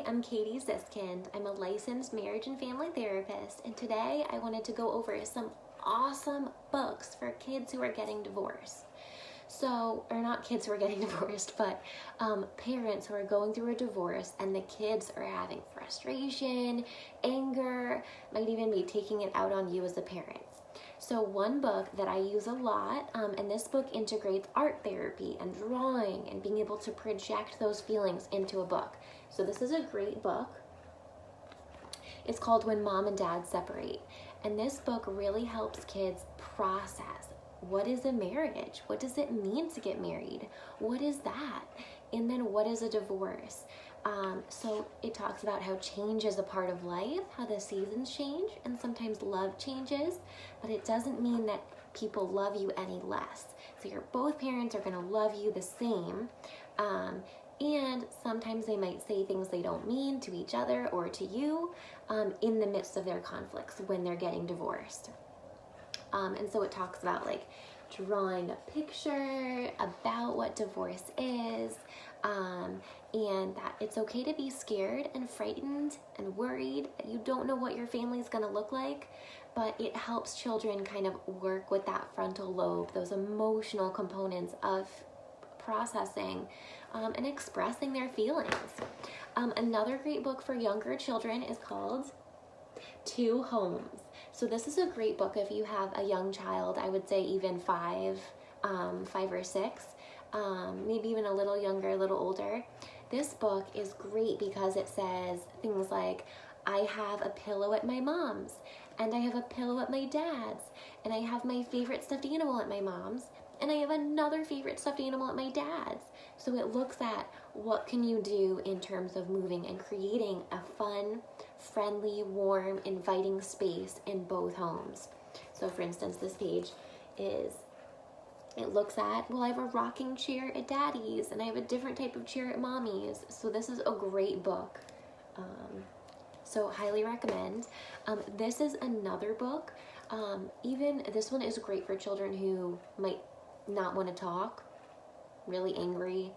I'm Katie Siskind. I'm a licensed marriage and family therapist, and today I wanted to go over some awesome books for kids who are getting divorced. Or not kids who are getting divorced, but parents who are going through a divorce and the kids are having frustration, anger, might even be taking it out on you as a parent. So one book that I use a lot, and this book integrates art therapy and drawing and being able to project those feelings into a book. So this is a great book. It's called When Mom and Dad Separate. And this book really helps kids process, what is a marriage? What does it mean to get married? What is that? And then what is a divorce? So it talks about how change is a part of life, how the seasons change, and sometimes love changes, but it doesn't mean that people love you any less. So both parents are going to love you the same, and sometimes they might say things they don't mean to each other or to you in the midst of their conflicts when they're getting divorced. And so it talks about like drawing a picture about what divorce is, and that it's okay to be scared and frightened and worried that you don't know what your family is going to look like, but it helps children kind of work with that frontal lobe, those emotional components of processing and expressing their feelings. Another great book for younger children is called Two Homes. So this is a great book if you have a young child, I would say even 5 or 6, maybe even a little younger, a little older. This book is great because it says things like, I have a pillow at my mom's, and I have a pillow at my dad's, and I have my favorite stuffed animal at my mom's, and I have another favorite stuffed animal at my dad's. So it looks at what can you do in terms of moving and creating a fun, friendly, warm, inviting space in both homes. So for instance, this page it looks at, well, I have a rocking chair at daddy's and I have a different type of chair at mommy's. So this is a great book. So highly recommend. This is another book. Even this one is great for children who might not want to talk, really angry,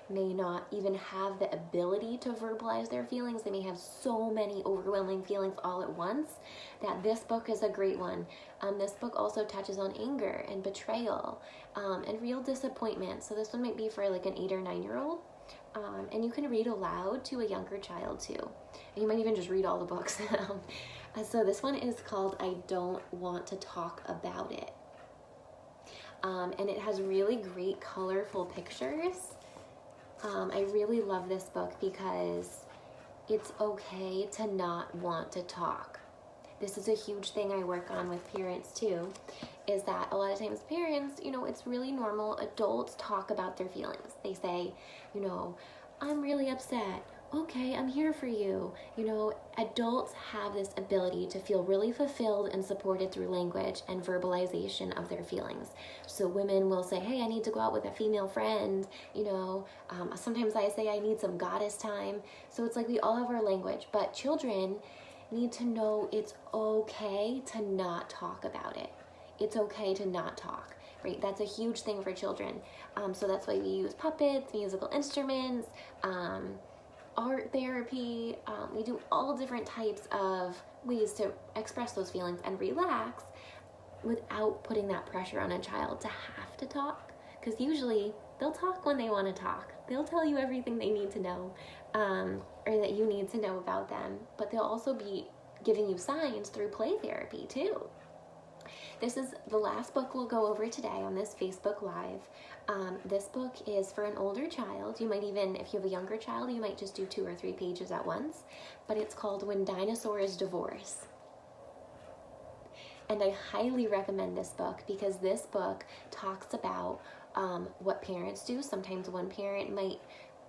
may not even have the ability to verbalize their feelings. They may have so many overwhelming feelings all at once that this book is a great one. This book also touches on anger and betrayal and real disappointment. So this one might be for like an 8 or 9-year-old. And you can read aloud to a younger child too. And you might even just read all the books. So this one is called I Don't Want to Talk About It. And it has really great colorful pictures. I really love this book because it's okay to not want to talk. This is a huge thing I work on with parents too, is that a lot of times parents, it's really normal. Adults talk about their feelings. They say, I'm really upset. Okay, I'm here for you. Adults have this ability to feel really fulfilled and supported through language and verbalization of their feelings. So women will say, hey, I need to go out with a female friend. Sometimes I say I need some goddess time. So it's like we all have our language, but children need to know it's okay to not talk about it. It's okay to not talk, right? That's a huge thing for children. So that's why we use puppets, musical instruments, art therapy. We do all different types of ways to express those feelings and relax without putting that pressure on a child to have to talk, because usually they'll talk when they want to talk. They'll tell you everything they need to know, or that you need to know about them, but they'll also be giving you signs through play therapy too. This is the last book we'll go over today on this Facebook Live. This book is for an older child. You might even, if you have a younger child, you might just do 2 or 3 pages at once. But it's called When Dinosaur Divorce. And I highly recommend this book because this book talks about what parents do. Sometimes one parent might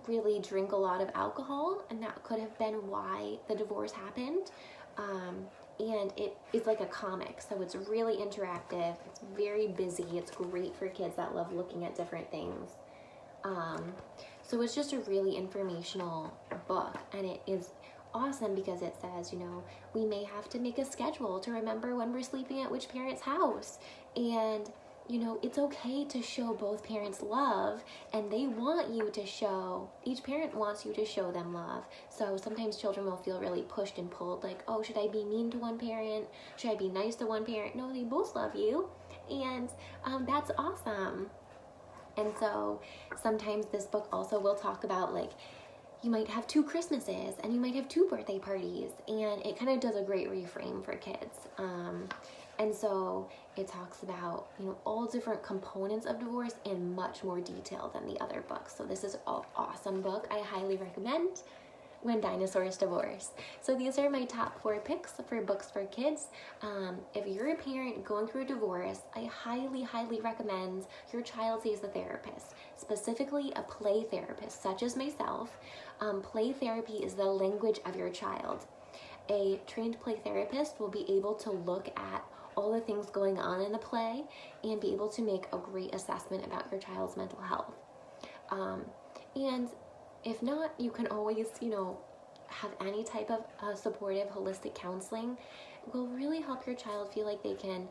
really drink a lot of alcohol, and that could have been why the divorce happened. And it is like a comic, so it's really interactive. It's very busy. It's great for kids that love looking at different things. So it's just a really informational book, and it is awesome because it says, we may have to make a schedule to remember when we're sleeping at which parent's house, and it's okay to show both parents love, and they want you to show, each parent wants you to show them love. So sometimes children will feel really pushed and pulled, like, oh, should I be mean to one parent? Should I be nice to one parent? No, they both love you, and that's awesome. And so sometimes this book also will talk about, like, you might have 2 Christmases and you might have 2 birthday parties, and it kind of does a great reframe for kids. And so it talks about, all different components of divorce in much more detail than the other books. So this is an awesome book. I highly recommend When Dinosaurs Divorce. So these are my top 4 picks for books for kids. If you're a parent going through a divorce, I highly, highly recommend your child sees a therapist, specifically a play therapist, such as myself. Play therapy is the language of your child. A trained play therapist will be able to look at all the things going on in the play and be able to make a great assessment about your child's mental health. And if not, you can always, have any type of supportive, holistic counseling. It will really help your child feel like they can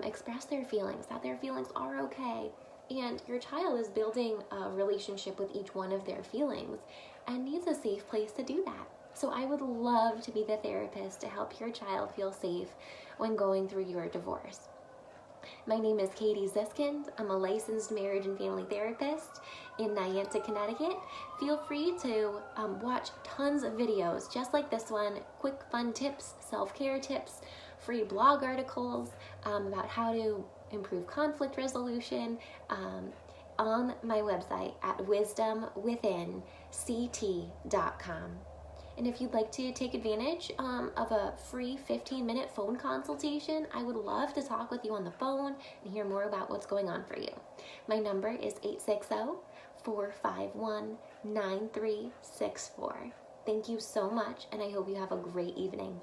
express their feelings, that their feelings are okay. And your child is building a relationship with each one of their feelings and needs a safe place to do that. So I would love to be the therapist to help your child feel safe when going through your divorce. My name is Katie Ziskind. I'm a licensed marriage and family therapist in Niantic, Connecticut. Feel free to watch tons of videos just like this one, quick fun tips, self-care tips, free blog articles about how to improve conflict resolution on my website at wisdomwithinct.com. And if you'd like to take advantage of a free 15-minute phone consultation, I would love to talk with you on the phone and hear more about what's going on for you. My number is 860-451-9364. Thank you so much, and I hope you have a great evening.